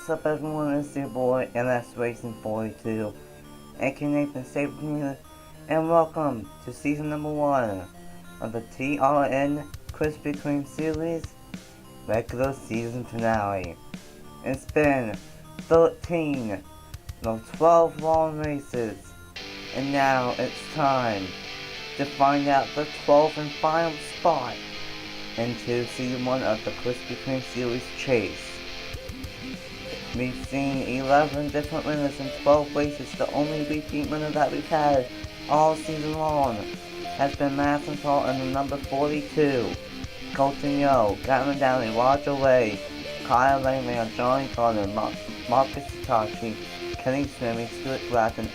What's up everyone, it's your boy NS Racing 42, aka Nathan Sabre here, and welcome to season number 1 of the TRN Krispy Kreme Series regular season finale. It's been 13, no 12 long races, and now it's time to find out the 12th and final spot into season 1 of the Krispy Kreme Series Chase. We've seen 11 different winners in 12 races. The only repeat winner that we've had all season long has been Madison Paul and the number 42. Colton Yo, Gavin Downey, Roger Ray, Kyle Langman, Johnny Gardner, Marcus Hitachi, Kenny Swimming, Stuart Gratton,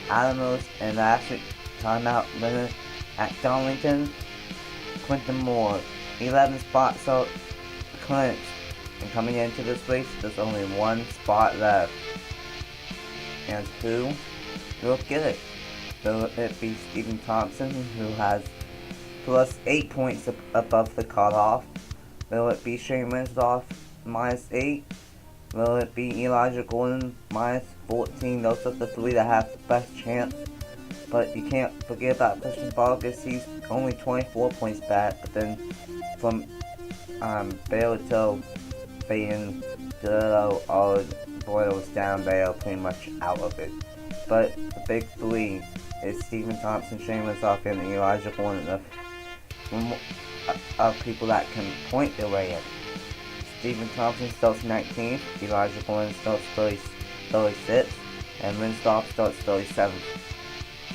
Adam Lewis, and last week's timeout winner at Darlington, Quinton Moore. 11 spots are clinched. And coming into this race, there's only one spot left. And who will get it? Will it be Stephen Thompson, who has plus 8 points above the cutoff? Will it be Shane Winslow minus 8? Will it be Elijah Gordon minus 14? Those are the three that have the best chance. But you can't forget about Christian Vargas. He's only 24 points back. But then from Baylor to Peyton, all boils down, they are pretty much out of it. But the big three is Stephen Thompson, Shane Winslow, and Elijah Gordon of people that can point their way in. Stephen Thompson starts 19th, Elijah Gordon starts 36th, and Winslow starts 37th.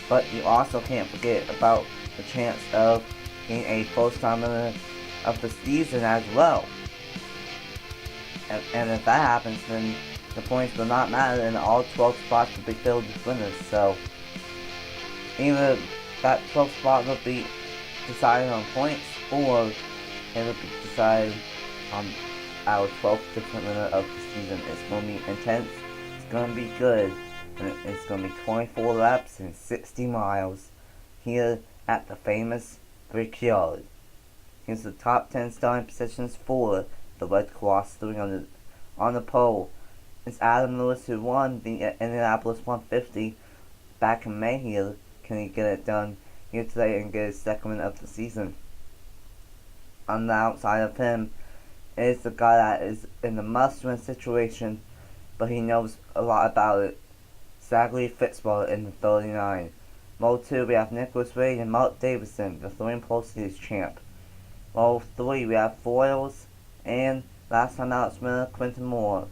But you also can't forget about the chance of being a first-time winner of the season as well. And if that happens, then the points will not matter and all 12 spots will be filled with winners. So either that 12th spot will be decided on points, or it will be decided on our 12th different winner of the season. It's going to be intense, it's going to be good, and it's going to be 24 laps and 60 miles here at the famous Brickyard. Here's the top 10 starting positions for the Red Cross 300. On the pole is Adam Lewis, who won the Indianapolis 150 back in May here. Can he get it done here today and get his second win of the season? On the outside of him is the guy that is in the must-win situation, but he knows a lot about it. Zachary Fitzwater in the 39. Row 2 we have Nicholas Wade and Mark Davison, the 3 Pro Series champ. Row 3 we have Foyles and last time out winner Quinton Moore.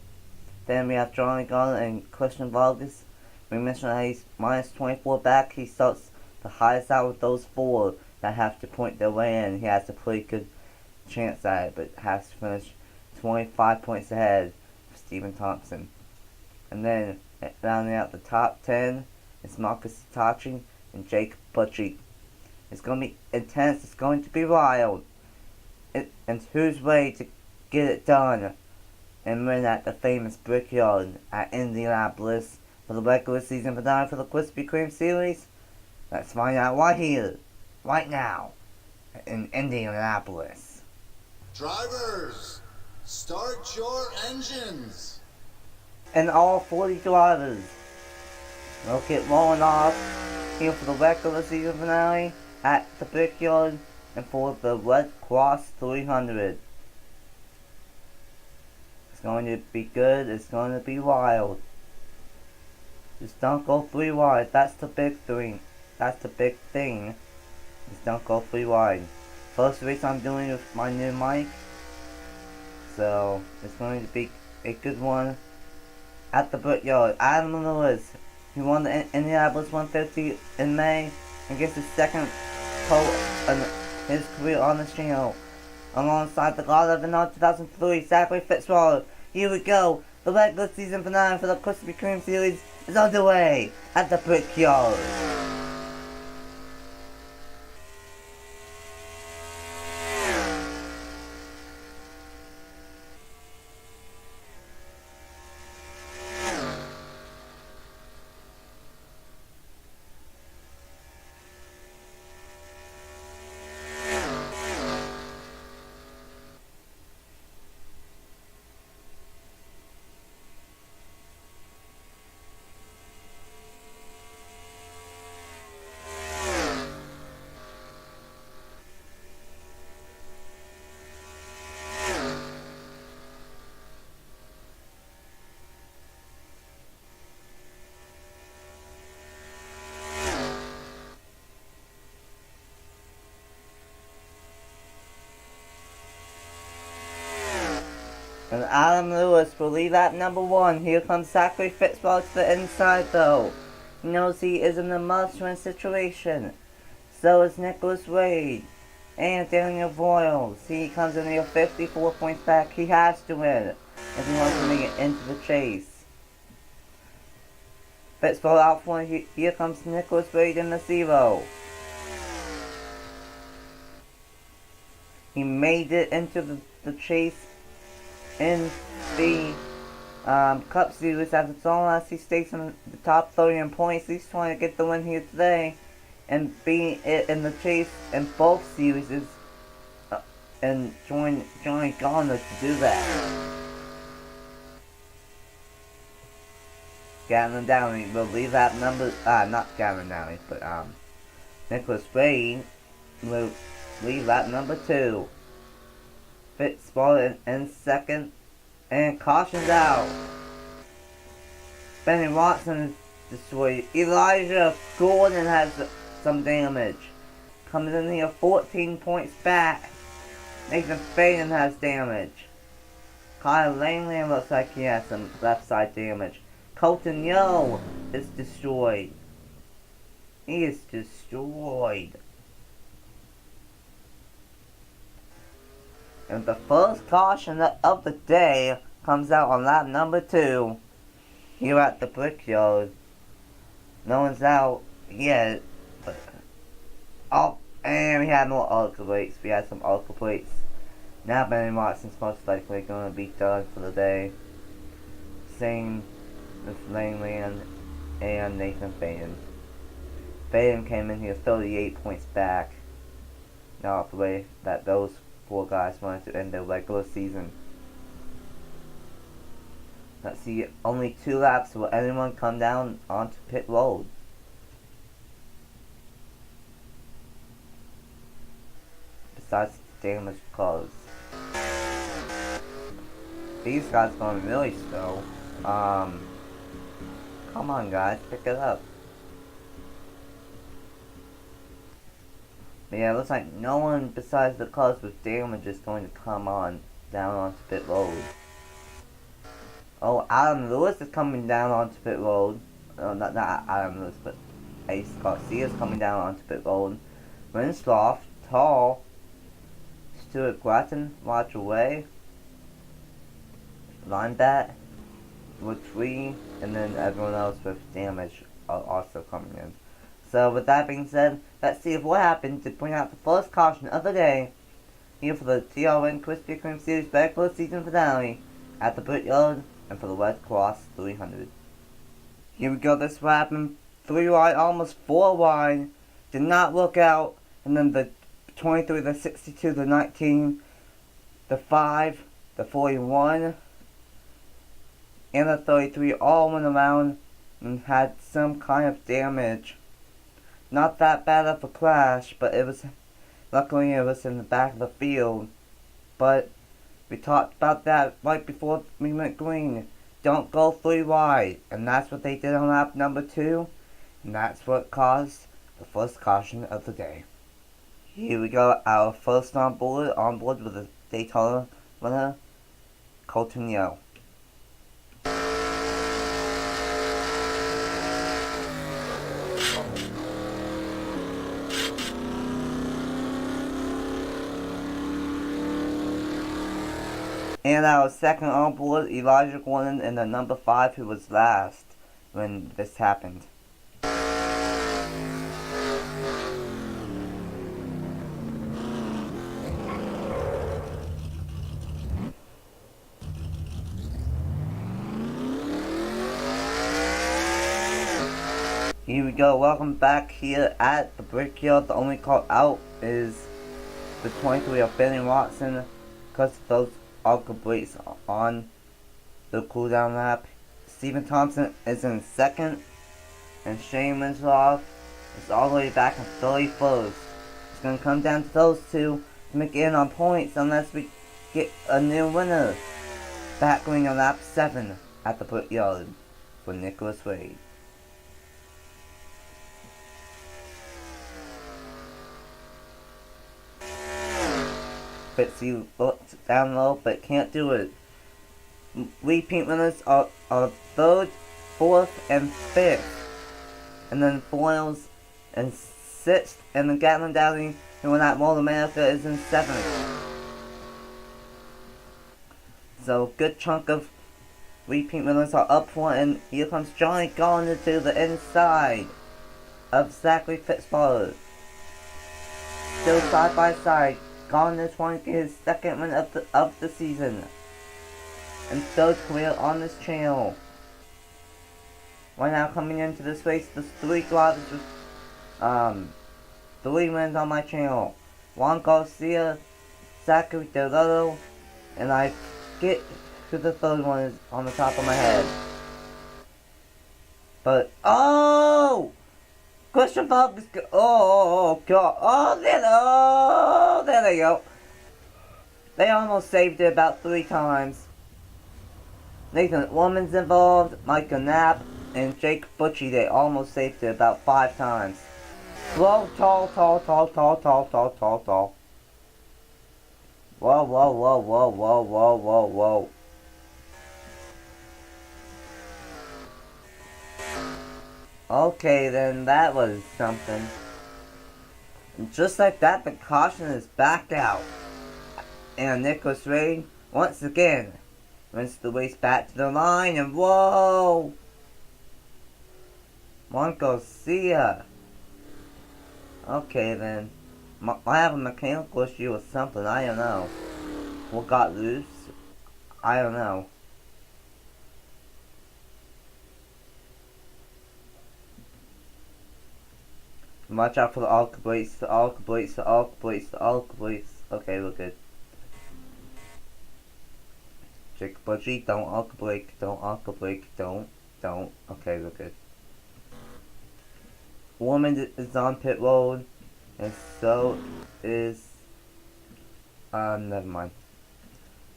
Then we have Johnny Gardner and Christian Vargas. We mentioned that he's minus 24 back. He starts the highest out of those 4 that have to point their way in. He has a pretty good chance at it, but has to finish 25 points ahead of Stephen Thompson. And then rounding out the top 10 is Marcus Hitachi and Jake Butchie. It's going to be intense. It's going to be wild. And who's ready to get it done and win at the famous Brickyard at Indianapolis for the regular season finale for the Krispy Kreme Series? Let's find out right here, right now, in Indianapolis. Drivers, start your engines. And all 40 drivers will get rolling off here for the regular season finale at the Brickyard and for the Red Cross 300. It's going to be good, it's going to be wild. Just don't go 3 wide, that's the big thing. That's the big thing. Just don't go 3 wide. First race I'm doing with my new mic, so it's going to be a good one at the Brickyard. Adam Lewis, he won the Indianapolis 150 in May and gets his second pole in his career on the channel, alongside the God of the 2003, Zachary Fitzwater. Here we go, the regular season finale for the Krispy Kreme Series is underway at the Brickyard. Adam Lewis will lead lap number 1. Here comes Zachary Fitzgerald to the inside though. He knows he is in a must-win situation. So is Nicholas Wade and Daniel Boyle. See, he comes in here 54 points back. He has to win if he wants to make it into the chase. Fitzgerald out front. Here comes Nicholas Wade in the 0. He made it into the chase in the Cup Series as it's all as he stays in the top 30 in points. He's trying to get the win here today and be it in the chase in both series and join Garner to do that. Gavin Downey will leave that number, not Gavin Downey, but Nicholas Wade will leave that number 2. Fitzgerald in second, and caution's out. Benny Watson is destroyed. Elijah Gordon has some damage. Comes in here 14 points back. Nathan Faden has damage. Kyle Langley looks like he has some left side damage. Colton Yo is destroyed. He is destroyed. And the first caution of the day comes out on lap number 2 here at the Brickyard. No one's out yet, but and we had more Ultra plates. We had some Ultra plates. Now Benny Watson's most likely going to be done for the day. Same with Langley and Nathan Faden. Faden came in here 38 points back. Now the way that those 4 guys wanted to end their regular season. Let's see, only 2 laps. Will anyone come down onto pit road? Besides the damage caused. These guys going really slow. Come on guys, pick it up. But yeah, it looks like no one besides the cars with damage is going to come on down onto pit road. Oh, Adam Lewis is coming down onto pit road. No, not Adam Lewis, but Ace Garcia is coming down onto pit road. Winslow, Tall, Stuart Gratton, watch away. Linebat, Latree, and then everyone else with damage are also coming in. So with that being said, let's see what happened to bring out the first caution of the day here for the TRN Krispy Kreme Series regular season finale at the Brickyard and for the Red Cross 300. Here we go, this happened 3 wide, almost 4 wide, did not look out, and then the 23, the 62, the 19, the 5, the 41, and the 33 all went around and had some kind of damage. Not that bad of a crash, but luckily it was in the back of the field. But we talked about that right before we went green. Don't go 3 wide, and that's what they did on lap number 2, and that's what caused the first caution of the day. Here we go, our first on board with the Daytona winner, Colton Yo. And our second on board, Elijah Gordon in the number 5, who was last when this happened. Here we go, welcome back here at the Brickyard. The only call out is the 23 of Benny Watson because of those Ultra brakes on the cooldown lap. Stephen Thompson is in second, and Shane Winslow is all the way back in 31st. It's going to come down to those two to make it in on points unless we get a new winner. Back going on lap 7 at the Brickyard for Nicholas Wade. Fitzy looks down low but can't do it. repeat winners are 3rd, 4th, and 5th. And then foils in 6th, and the Gatlin Dowdy, who won at World America, is in 7th. So, good chunk of repeat winners are up front, and here comes Johnny Garner to the inside of Zachary Fitzpatrick. Still side by side, Garner trying to get his 2nd win of the season and 3rd career on this channel. Right now, coming into this race, there's 3 drivers with 3 wins on my channel. Juan Garcia, Zachary Delotto, and I get to the 3rd one is on the top of my head. But, oh! Christian Falk is oh god, there they go. They almost saved it about 3 times. Nathan Woman's involved, Micah Knapp, and Jake Butchie, they almost saved it about 5 times. Slow, tall. Whoa. Okay, then that was something. And just like that, the caution is back out. And Nicholas Ray, once again, runs the race back to the line, and whoa! Juan Garcia. Okay, then. I have a mechanical issue or something, I don't know. What got loose? I don't know. Watch out for the arc brakes. Okay, we're good. Jake Butchie, don't arc brake, don't. Okay, we're good. Woman is on pit road, and so is, never mind.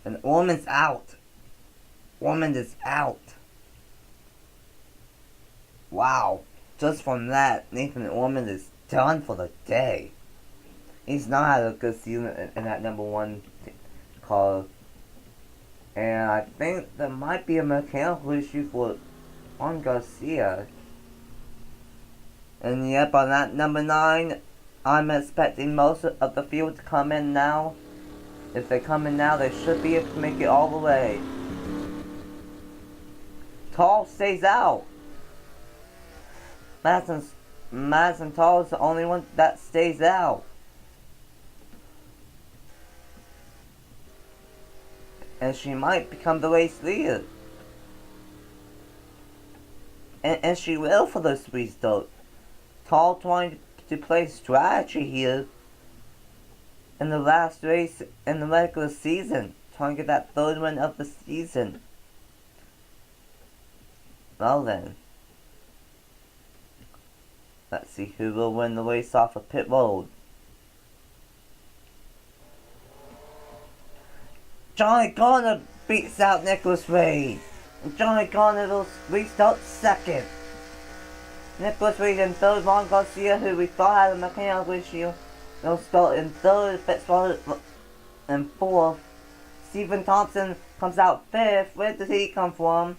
And Woman's out. Woman is out. Wow. Just from that, Nathan Ormond is done for the day. He's not had a good season in that number 1 car. And I think there might be a mechanical issue for Juan Garcia. And yep, on that number 9, I'm expecting most of the field to come in now. If they come in now, they should be able to make it all the way. Tall stays out. Madison Tall is the only one that stays out. And she might become the race leader. And she will for this restart. Tall trying to play strategy here in the last race in the regular season. Trying to get that 3rd win of the season. Well then. Let's see who will win the race off of pit road. Johnny Garner beats out Nicholas Ray. And Johnny Garner will restart 2nd. Nicholas Ray in 3rd. Juan Garcia, who we thought had a mechanical issue, will start in 3rd. Fitzpatrick in 4th. Stephen Thompson comes out 5th. Where does he come from?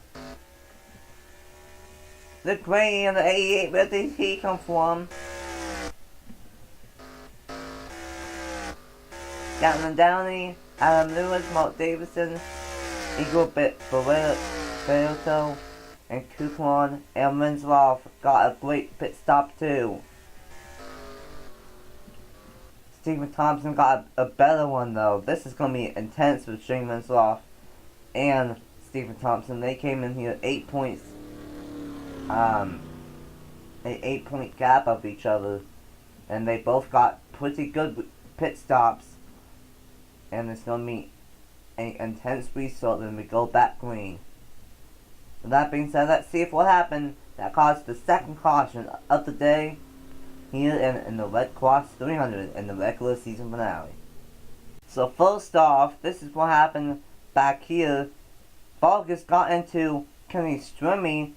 Luke Ray in the 88, where did he come from? Gatlin Downey, Adam Lewis, Mark Davison, Eagle Berto, and Coupon and Winslow got a great pit stop too. Stephen Thompson got a better one though. This is going to be intense with Shane Winslow and Stephen Thompson. They came in here 8 points. An 8-point gap of each other, and they both got pretty good pit stops, and it's gonna be an intense restart when we go back green. With that being said, let's see if what happened that caused the 2nd caution of the day here in the Red Cross 300 in the regular season finale. So first off, this is what happened back here. Vargas got into Kenny Strimmy.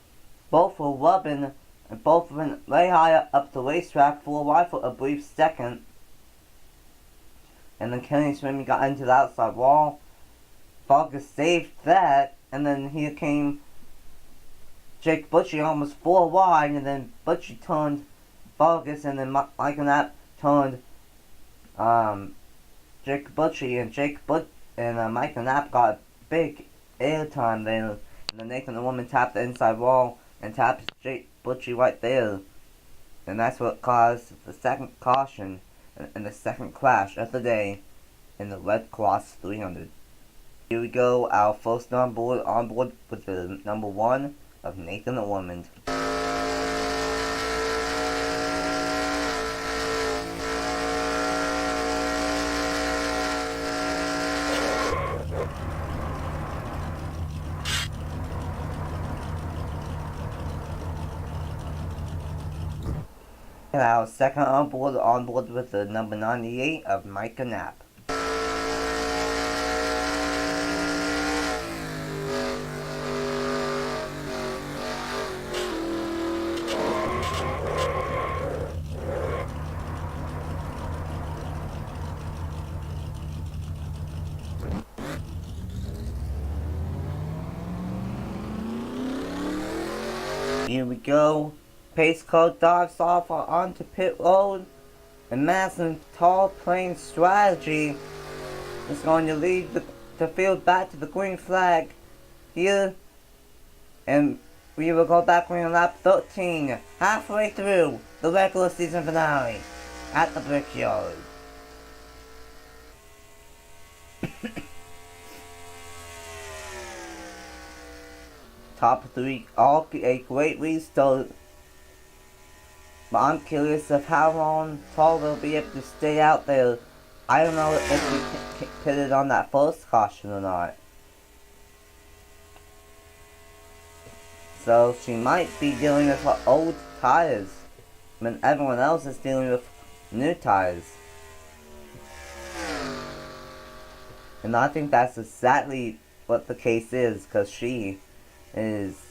Both were rubbing, and both went way high up the racetrack for a while for a brief second. And then Kenny Swimming got into the outside wall. Vargas saved that, and then here came Jake Butchie almost 4 wide, and then Butchie turned bogus, and then Michael Knapp turned Jake Butchie, and Michael Knapp got big airtime there. And then Nathan the Woman tapped the inside wall and tapped Jake Butchie right there. And that's what caused the second caution and the second crash of the day in the Red Cross 300. Here we go, our first on board with the number 1 of Nathan the Woman. And our second on board with the number 98 of Micah Knapp. Here we go. Pace car dives off onto pit road, and Madison tall plane strategy is going to lead the field back to the green flag here, and we will go back on lap 13, halfway through the regular season finale at the Brickyard. Top 3, all a great restart. But I'm curious of how long Paul will be able to stay out there. I don't know if he pitted on that first caution or not. So she might be dealing with her old tires when everyone else is dealing with new tires. And I think that's exactly what the case is, because she is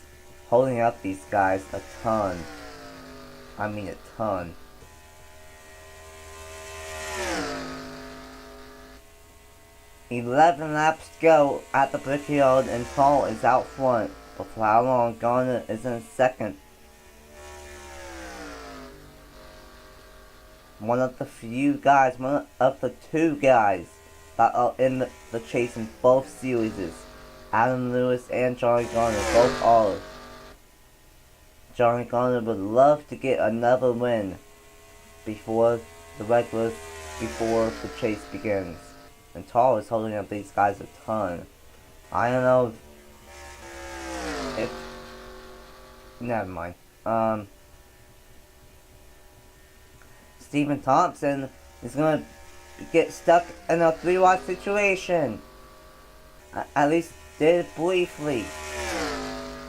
holding up these guys a ton. I mean a ton. "11 laps to go at the Brickyard, and Paul is out front. But for how long? Garner is in second. One of the two guys that are in the chase in both series. Adam Lewis and Johnny Garner both are. Johnny Garner would love to get another win before the chase begins. And Tall is holding up these guys a ton. I don't know if never mind. Stephen Thompson is gonna get stuck in a 3-wide situation. At least did briefly.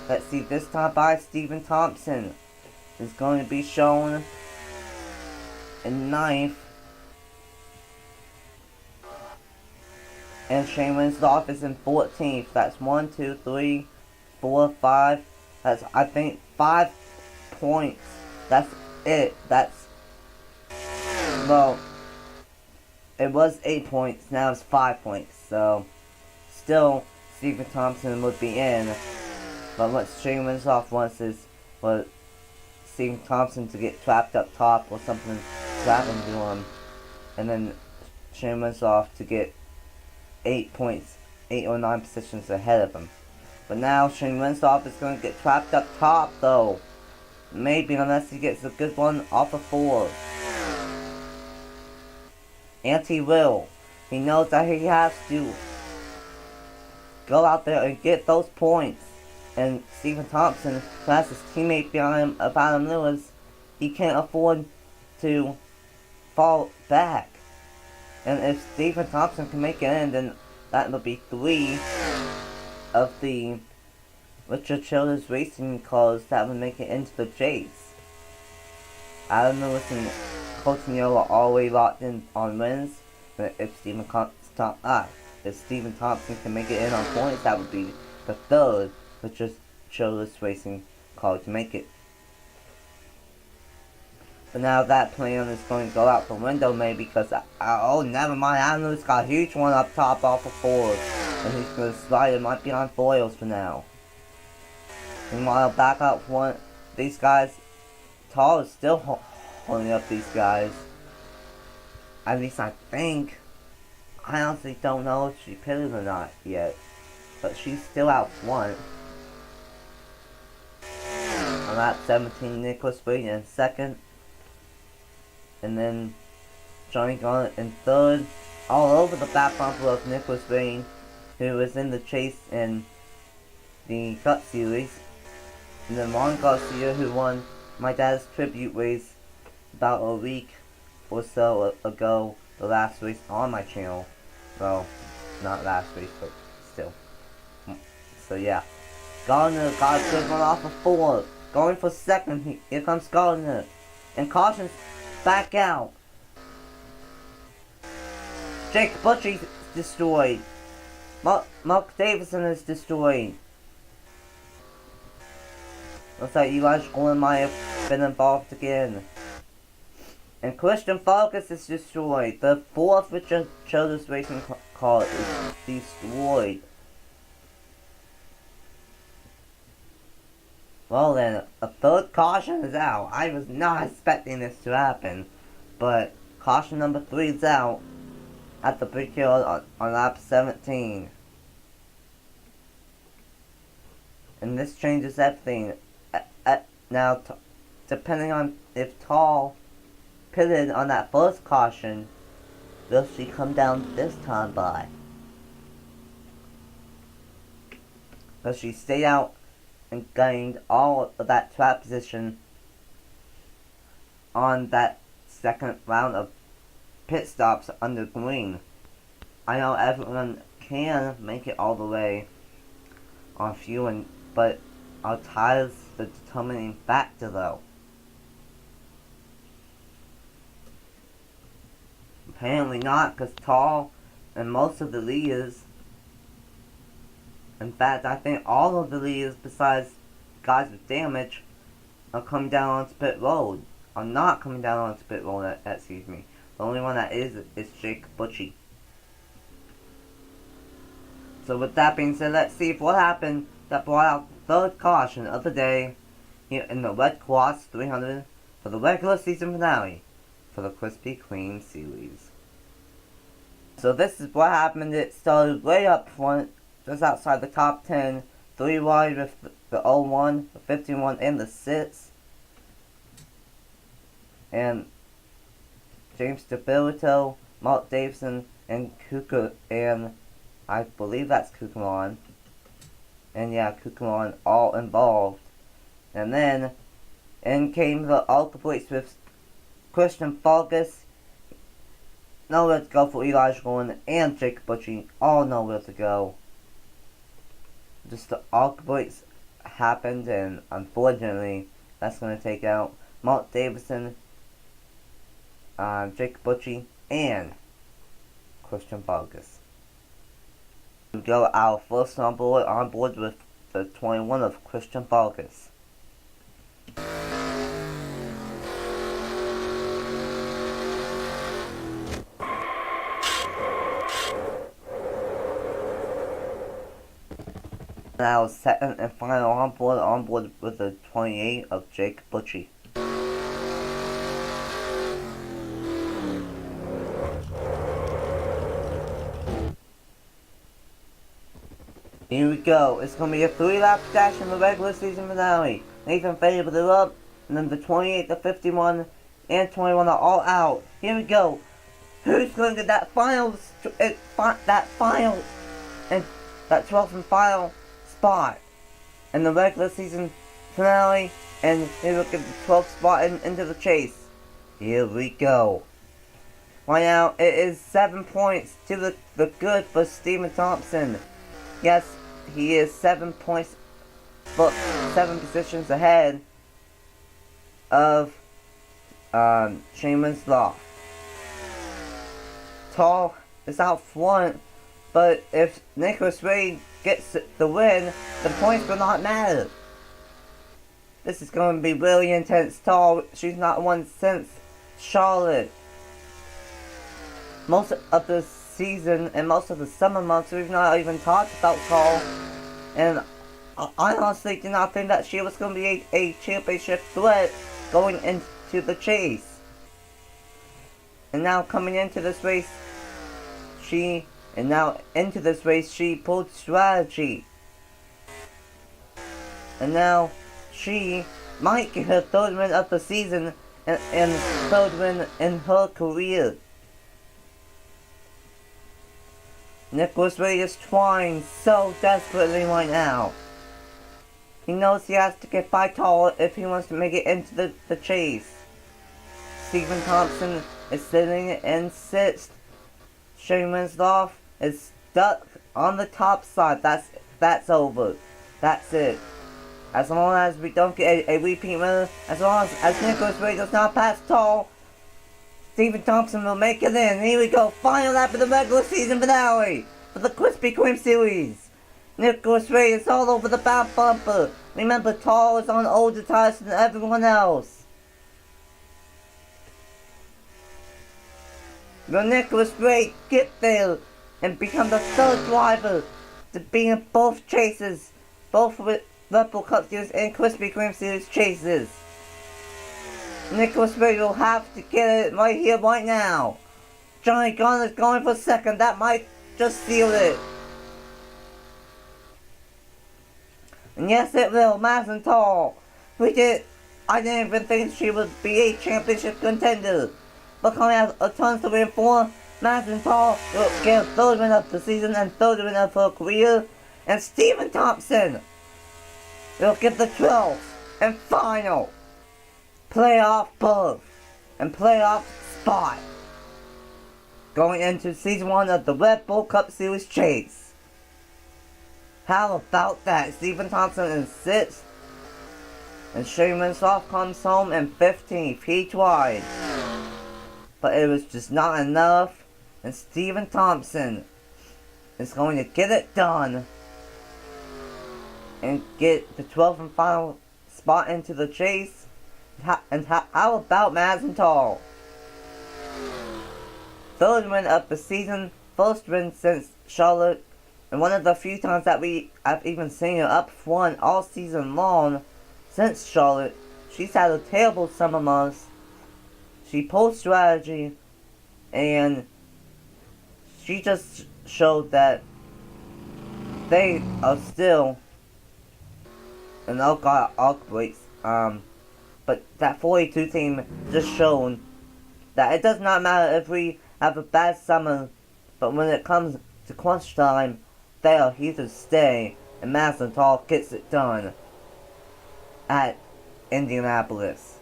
Let's see, this time by Stephen Thompson is going to be shown in 9th. And Shane Winslow is in 14th. That's 1, 2, 3, 4, 5. That's, I think, 5 points. That's it. Well, it was 8 points. Now it's 5 points. So, still, Stephen Thompson would be in. But what Shane Winslow wants is for Stephen Thompson to get trapped up top or something to happen to him. And then Shane Winslow to get 8 points, 8 or 9 positions ahead of him. But now Shane Winslow is going to get trapped up top though. Maybe, unless he gets a good one off of 4. And he will. He knows that he has to go out there and get those points. And Stephen Thompson, that's his teammate behind him of Adam Lewis, he can't afford to fall back. And if Stephen Thompson can make it in, then that will be 3 of the Richard Childress Racing cars that would make it into the chase. Adam Lewis and Coutinho are already locked in on wins. But if Stephen Thompson can make it in on points, that would be the 3rd Richard Childress Racing car to make it. But now that plan is going to go out the window maybe because, oh, never mind, Adam Lewis got a huge one up top off of 4. And he's gonna slide. It might be on foils for now. Meanwhile, back out front, these guys, Tall is still holding up these guys. At least I think. I honestly don't know if she pitted or not yet. But she's still out front. On lap 17, Nicholas Wade in second. And then Johnny Garnett in third. All over the back bumper of Nicholas Wade, who was in the chase in the Cup Series. And then Ron Garcia, who won my dad's tribute race about a week or so ago, the last race on my channel. Well, not last race, but still. So yeah. Gardner got a good one off of 4. Going for second. Here comes Gardner. And caution's back out. Jake Butchie's destroyed. Mark Davison is destroyed. Looks like Eli Schoolen might have been involved again. And Christian Focus is destroyed. The 4th Richard Childress Racing car is destroyed. Well then, a 3rd caution is out. I was not expecting this to happen. But caution number 3 is out at the Brickyard on lap 17. And this changes everything. Now, depending on if Tall pitted on that first caution, will she come down this time by? Because she stayed out and gained all of that trap position on that second round of pit stops under green. I know everyone can make it all the way on fueling, but are tires the determining factor though? Apparently not, because Tall and most of the leaders, in fact I think all of the leaders besides guys with damage, are coming down onto pit road. Are not coming down onto pit road, excuse me. The only one that is Jake Butchie. So with that being said, let's see what happened that brought out the 3rd caution of the day here in the Red Cross 300 for the regular season finale for the Krispy Kreme Series. So this is what happened. It started way up front, just outside the top 10, 3 wide with the 01, the 51, and the 6. And James DeBilito, Mark Davison, and Kuka, and I believe that's Kukamon. And yeah, Kukamon all involved. And then, in came the Ultra Blitz with Christian Focus. Nowhere to go for Eli Schoolen and Jake Butchie. All nowhere to go. Just the Ultra Blitz happened, and unfortunately, that's going to take out Mark Davison, Jake Butchie, and Christian Focus. We go our first on board with the 21 of Christian Focus. Now second and final on board with the 28 of Jake Butchie. Here we go. It's going to be a 3-lap dash in the regular season finale. Nathan favored it up, and then the 28, the 51, and 21 are all out. Here we go. Who's going to get that final, and that 12th and final spot in the regular season finale, and he will get the 12th spot into the chase. Here we go. Right now, it is 7 points to the good for Stephen Thompson. Yes, he is 7 points, but 7 positions ahead of Shaman's Law. Tall is out front, but if Nicholas Wade gets the win, the points will not matter. This is going to be really intense. Tall, she's not won since Charlotte. Most of the season and most of the summer months, we've not even talked about Tall. And I honestly did not think that she was going to be a championship threat going into the chase. And now coming into this race, she pulled strategy. And now she might get her third win of the season and third win in her career. Nicholas Ray is trying so desperately right now. He knows he has to get by Tall if he wants to make it into the chase. Stephen Thompson is sitting in 6th. Shane Winslow is stuck on the top side. That's over. That's it. As long as we don't get a repeat winner, as long as Nicholas Ray does not pass Tall, Stephen Thompson will make it in. Here we go, final lap of the regular season finale for the Krispy Kreme Series. Nicholas Ray is all over the back bumper. Remember, Tall is on older tires than everyone else. Will Nicholas Ray get there and become the third driver to be in both chases, both with Red Bull Cup Series and Krispy Kreme Series Chases? Nicholas Ray will have to get it right here, right now. Johnny Gunn is going for second. That might just seal it. And yes, it will. Madison Tall. I didn't even think she would be a championship contender. But coming out a ton to win for, Madison Tall will get a third win of the season and third win of her career. And Stephen Thompson will get the 12th and final playoff berth and playoff spot going into season 1 of the Red Bull Cup Series Chase. How about that? Stephen Thompson in 6th and Shane Winslow comes home in 15th. He tried, but it was just not enough, and Stephen Thompson is going to get it done and get the 12th and final spot into the chase. And how about Madison Tall? Third win of the season, first win since Charlotte, and one of the few times that we have even seen her up front all season long since Charlotte. She's had a terrible summer months. She pulled strategy, and she just showed that they are still an outbreaks. But that 42 team just shown that it does not matter if we have a bad summer, but when it comes to crunch time, they are here to stay, and Madison Tall gets it done at Indianapolis.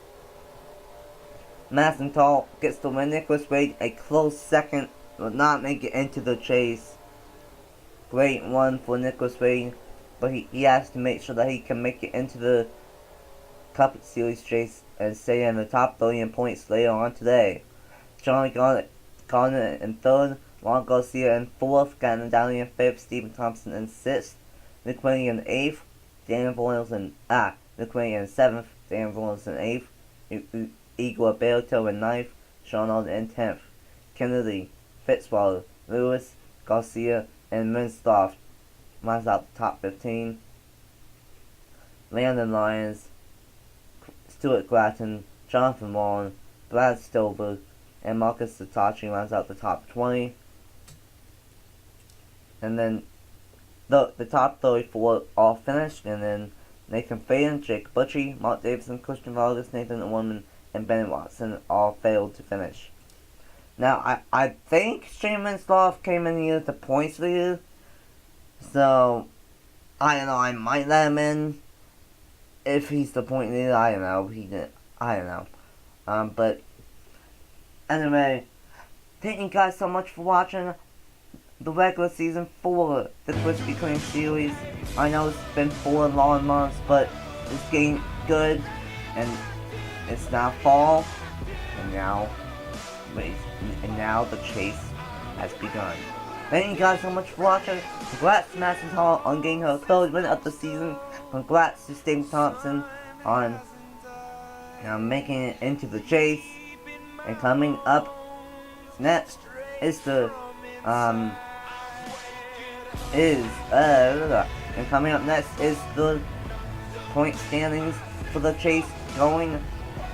Madison Tall gets the win. Nicholas Ray a close second, will not make it into the chase. Great one for Nicholas Ray, but he has to make sure that he can make it into the Cup Series Chase and stay in the top 30 in points later on today. Johnny Garner in 3rd, Juan Garcia in 4th, Gannon Downey in 5th, Stephen Thompson in 6th, Nick Winnie in 8th, Daniel Boyles in 7th, Daniel Boyles in 8th, Igor Berto in 9th, Sean Alden in 10th, Kennedy, Fitzwater, Lewis, Garcia, and Minstoff rounds out the top 15. Landon Lyons, Stuart Gratton, Jonathan Warren, Brad Stover, and Marcus Satachi rounds out the top 20. And then the top 34 all finished, and then Nathan Faden, Jake Butchie, Mark Davidson, Christian Vargas, Nathan Orman, and Ben Watson all failed to finish. Now, I think Shane Winslow came in here the points leader, so I don't know, I might let him in. If he's the point leader, I don't know. I don't know. But anyway, thank you guys so much for watching the regular season for the Krispy Kreme series. I know it's been 4 long months, but it's getting good, and it's now fall, and now the chase has begun. Thank you guys so much for watching. Congrats to Madison Hall on getting her 3rd win of the season. Congrats to Stephen Thompson on making it into the chase. And coming up next is the and coming up next is the point standings for the chase going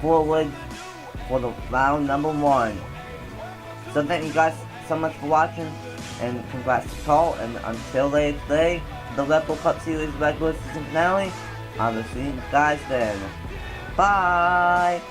forward for the round number 1. So thank you guys so much for watching, and congrats to Paul, and until later today, the Red Bull Cup Series regular season finale, I will see you guys then. Bye!